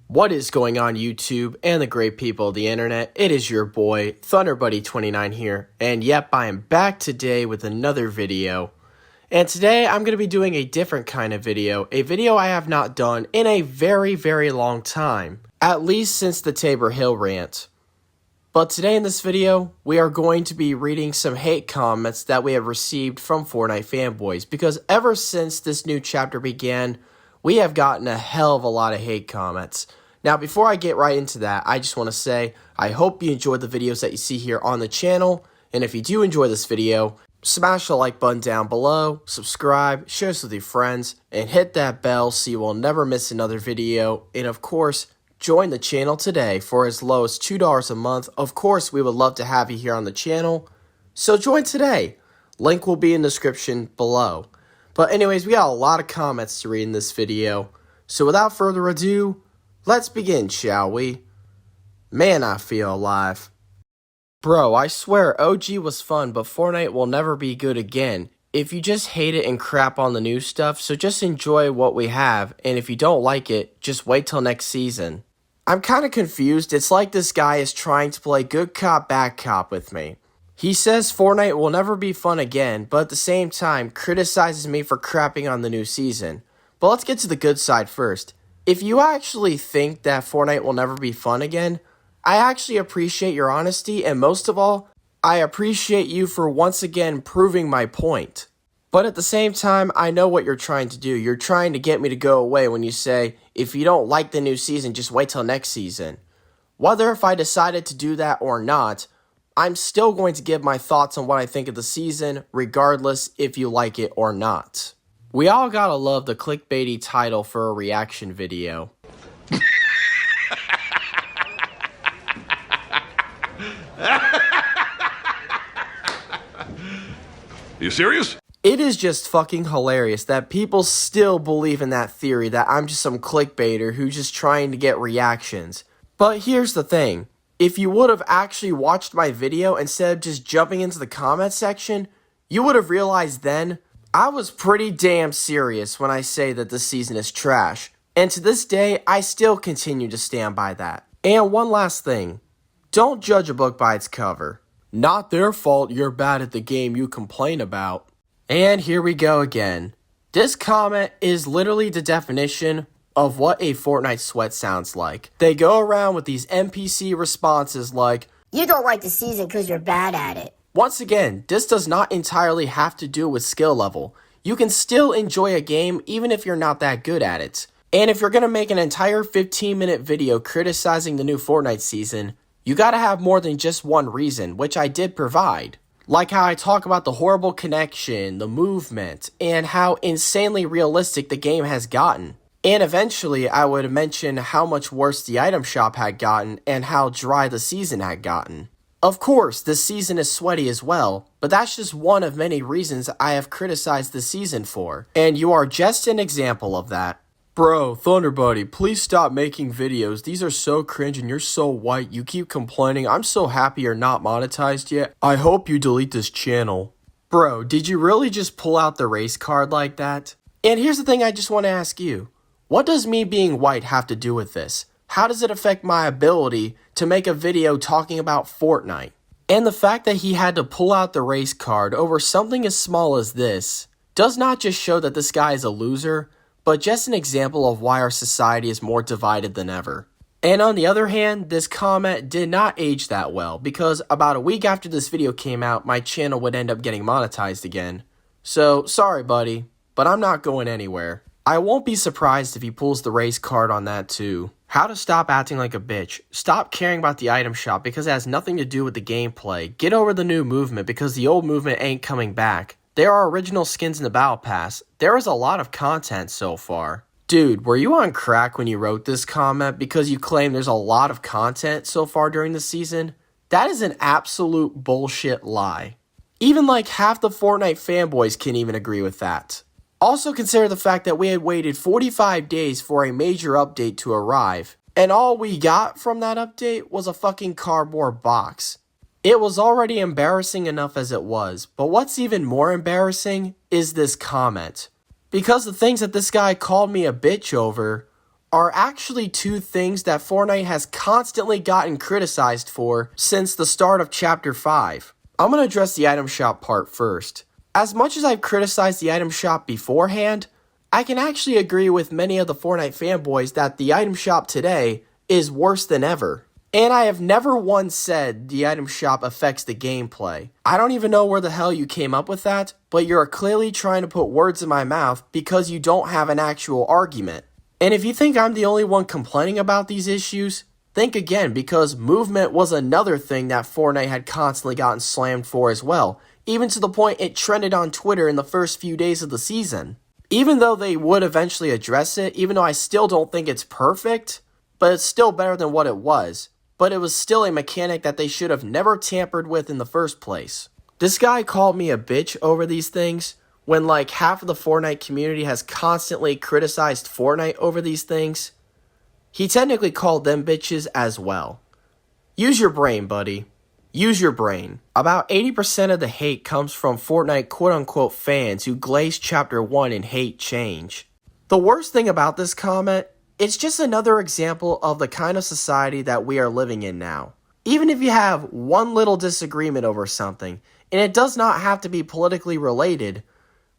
What is going on YouTube and the great people of the internet? It is your boy ThunderBuddy29 here, and yep, I am back today with another video. And today I'm going to be doing a different kind of video, a video I have not done in a very long time, at least since the Tabor Hill rant. But today in this video, we are going to be reading some hate comments that we have received from Fortnite fanboys, because ever since this new chapter began, we have gotten a hell of a lot of hate comments. Now, before I get right into that, I just want to say, I hope you enjoyed the videos that you see here on the channel, and if you do enjoy this video, smash the like button down below, subscribe, share this with your friends, and hit that bell so you will never miss another video, and of course, join the channel today for as low as $2 a month. Of course, we would love to have you here on the channel, so join today. Link will be in the description below. But anyways, we got a lot of comments to read in this video, so without further ado, let's begin, shall we? Man, I feel alive. Bro, I swear OG was fun, but Fortnite will never be good again. If you just hate it and crap on the new stuff, so just enjoy what we have, and if you don't like it, just wait till next season. I'm kinda confused. It's like this guy is trying to play good cop, bad cop with me. He says Fortnite will never be fun again, but at the same time criticizes me for crapping on the new season. But let's get to the good side first. If you actually think that Fortnite will never be fun again, I actually appreciate your honesty, and most of all, I appreciate you for once again proving my point. But at the same time, I know what you're trying to do. You're trying to get me to go away when you say, if you don't like the new season, just wait till next season. Whether if I decided to do that or not, I'm still going to give my thoughts on what I think of the season, regardless if you like it or not. We all gotta love the clickbaity title for a reaction video. You serious? It is just fucking hilarious that people still believe in that theory that I'm just some clickbaiter who's just trying to get reactions. But here's the thing. If you would have actually watched my video instead of just jumping into the comment section, you would have realized then I was pretty damn serious when I say that this season is trash. And to this day, I still continue to stand by that. And one last thing. Don't judge a book by its cover. Not their fault you're bad at the game you complain about. And here we go again. This comment is literally the definition of what a Fortnite sweat sounds like. They go around with these NPC responses like, "You don't like the season because you're bad at it." Once again, this does not entirely have to do with skill level. You can still enjoy a game even if you're not that good at it. And if you're going to make an entire 15-minute video criticizing the new Fortnite season, you gotta have more than just one reason, which I did provide. Like how I talk about the horrible connection, the movement, and how insanely realistic the game has gotten. And eventually, I would mention how much worse the item shop had gotten and how dry the season had gotten. Of course, this season is sweaty as well, but that's just one of many reasons I have criticized the season for, and you are just an example of that. Bro, ThunderBuddy, please stop making videos. These are so cringe and you're so white. You keep complaining. I'm so happy you're not monetized yet. I hope you delete this channel. Bro, did you really just pull out the race card like that? And here's the thing I just want to ask you. What does me being white have to do with this? How does it affect my ability to make a video talking about Fortnite? And the fact that he had to pull out the race card over something as small as this does not just show that this guy is a loser, but just an example of why our society is more divided than ever. And on the other hand, this comment did not age that well, because about a week after this video came out, my channel would end up getting monetized again. So, sorry buddy, but I'm not going anywhere. I won't be surprised if he pulls the race card on that too. How to stop acting like a bitch. Stop caring about the item shop because it has nothing to do with the gameplay. Get over the new movement because the old movement ain't coming back. There are original skins in the Battle Pass. There is a lot of content so far. Dude, were you on crack when you wrote this comment because you claim there's a lot of content so far during the season? That is an absolute bullshit lie. Even like half the Fortnite fanboys can even agree with that. Also consider the fact that we had waited 45 days for a major update to arrive, and all we got from that update was a fucking cardboard box. It was already embarrassing enough as it was, but what's even more embarrassing is this comment. Because the things that this guy called me a bitch over are actually two things that Fortnite has constantly gotten criticized for since the start of Chapter 5. I'm going to address the item shop part first. As much as I've criticized the item shop beforehand, I can actually agree with many of the Fortnite fanboys that the item shop today is worse than ever. And I have never once said the item shop affects the gameplay. I don't even know where the hell you came up with that, but you're clearly trying to put words in my mouth because you don't have an actual argument. And if you think I'm the only one complaining about these issues, think again, because movement was another thing that Fortnite had constantly gotten slammed for as well, even to the point it trended on Twitter in the first few days of the season. Even though they would eventually address it, even though I still don't think it's perfect, but it's still better than what it was. But it was still a mechanic that they should have never tampered with in the first place. This guy called me a bitch over these things, when like half of the Fortnite community has constantly criticized Fortnite over these things. He technically called them bitches as well. Use your brain, buddy. Use your brain. About 80% of the hate comes from Fortnite quote-unquote fans who glaze Chapter 1 and hate change. The worst thing about this comment, it's just another example of the kind of society that we are living in now. Even if you have one little disagreement over something, and it does not have to be politically related,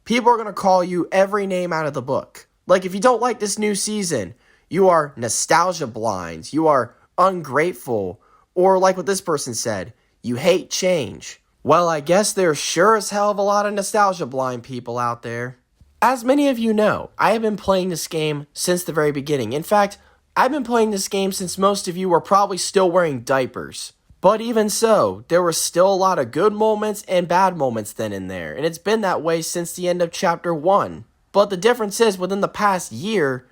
people are going to call you every name out of the book. Like if you don't like this new season, you are nostalgia blind, you are ungrateful, or like what this person said, you hate change. Well, I guess there's sure as hell of a lot of nostalgia blind people out there. As many of you know, I have been playing this game since the very beginning. In fact, I've been playing this game since most of you were probably still wearing diapers. But even so, there were still a lot of good moments and bad moments then and there, and it's been that way since the end of Chapter 1. But the difference is, within the past year,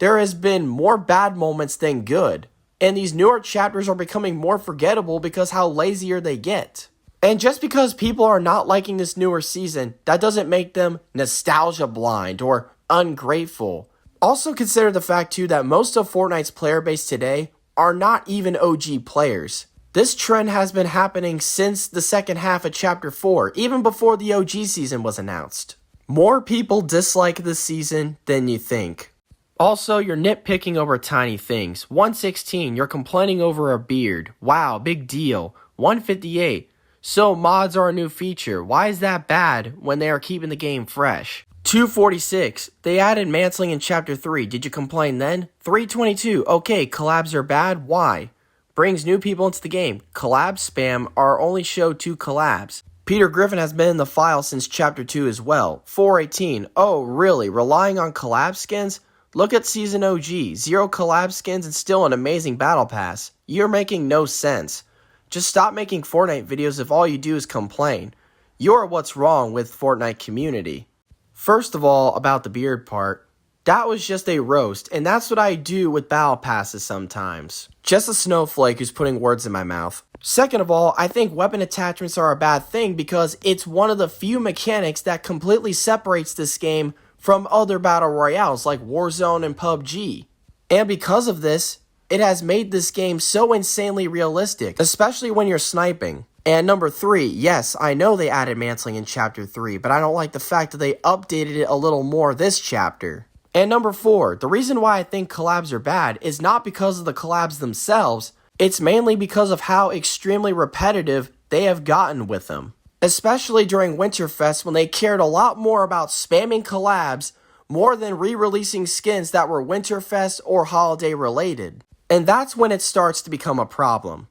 there has been more bad moments than good. And these newer chapters are becoming more forgettable because how lazier they get. And just because people are not liking this newer season, that doesn't make them nostalgia blind or ungrateful. Also consider the fact too that most of Fortnite's player base today are not even OG players. This trend has been happening since the second half of Chapter 4, even before the OG season was announced. More people dislike this season than you think. Also, you're nitpicking over tiny things. 116, you're complaining over a beard. Wow, big deal. 158, so mods are a new feature. Why is that bad when they are keeping the game fresh? 246, they added mantling in Chapter 3. Did you complain then? 322, okay, collabs are bad. Why? Brings new people into the game. Collab spam are only showed 2 collabs. Peter Griffin has been in the file since Chapter 2 as well. 418, oh really, relying on collab skins? Look at Season OG, 0 collab skins and still an amazing battle pass. You're making no sense. Just stop making Fortnite videos if all you do is complain. You're what's wrong with Fortnite community. First of all, about the beard part, that was just a roast, and that's what I do with battle passes sometimes. Just a snowflake who's putting words in my mouth. Second of all, I think weapon attachments are a bad thing because it's one of the few mechanics that completely separates this game from other battle royales like Warzone and PUBG. And because of this, it has made this game so insanely realistic, especially when you're sniping. And number 3, yes, I know they added mantling in Chapter 3, but I don't like the fact that they updated it a little more this chapter. And number 4, the reason why I think collabs are bad is not because of the collabs themselves, it's mainly because of how extremely repetitive they have gotten with them. Especially during Winterfest when they cared a lot more about spamming collabs more than re-releasing skins that were Winterfest or holiday related. And that's when it starts to become a problem.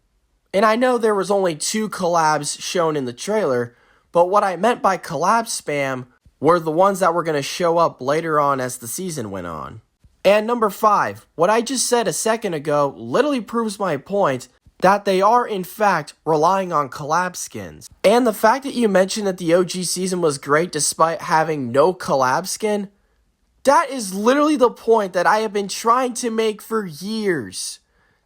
And I know there was only 2 collabs shown in the trailer, but what I meant by collab spam were the ones that were going to show up later on as the season went on. And number 5, what I just said a second ago literally proves my point that they are in fact relying on collab skins. And the fact that you mentioned that the OG season was great despite having no collab skin, that is literally the point that I have been trying to make for years.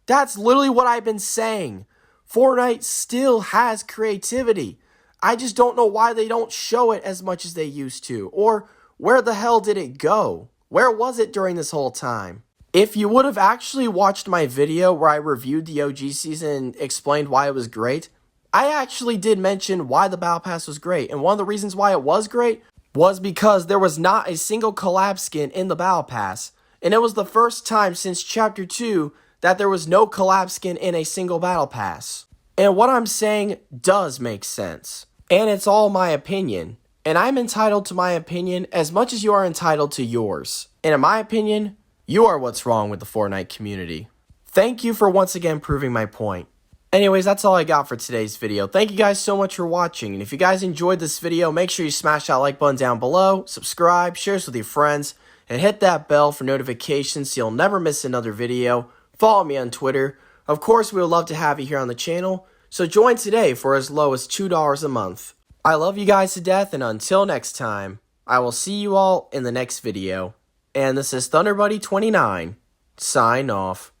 That's literally what I've been saying. Fortnite still has creativity. I just don't know why they don't show it as much as they used to. Or where the hell did it go? Where was it during this whole time? If you would have actually watched my video where I reviewed the OG season and explained why it was great, I actually did mention why the Battle Pass was great. And one of the reasons why it was great was because there was not a single collab skin in the Battle Pass. And it was the first time since Chapter 2 that there was no collab skin in a single battle pass. And what I'm saying does make sense. And it's all my opinion. And I'm entitled to my opinion as much as you are entitled to yours. And in my opinion, you are what's wrong with the Fortnite community. Thank you for once again proving my point. Anyways, that's all I got for today's video. Thank you guys so much for watching. And if you guys enjoyed this video, make sure you smash that like button down below, subscribe, share this with your friends, and hit that bell for notifications so you'll never miss another video. Follow me on Twitter. Of course, we would love to have you here on the channel, so join today for as low as $2 a month. I love you guys to death, and until next time, I will see you all in the next video. And this is ThunderBuddy29. Sign off.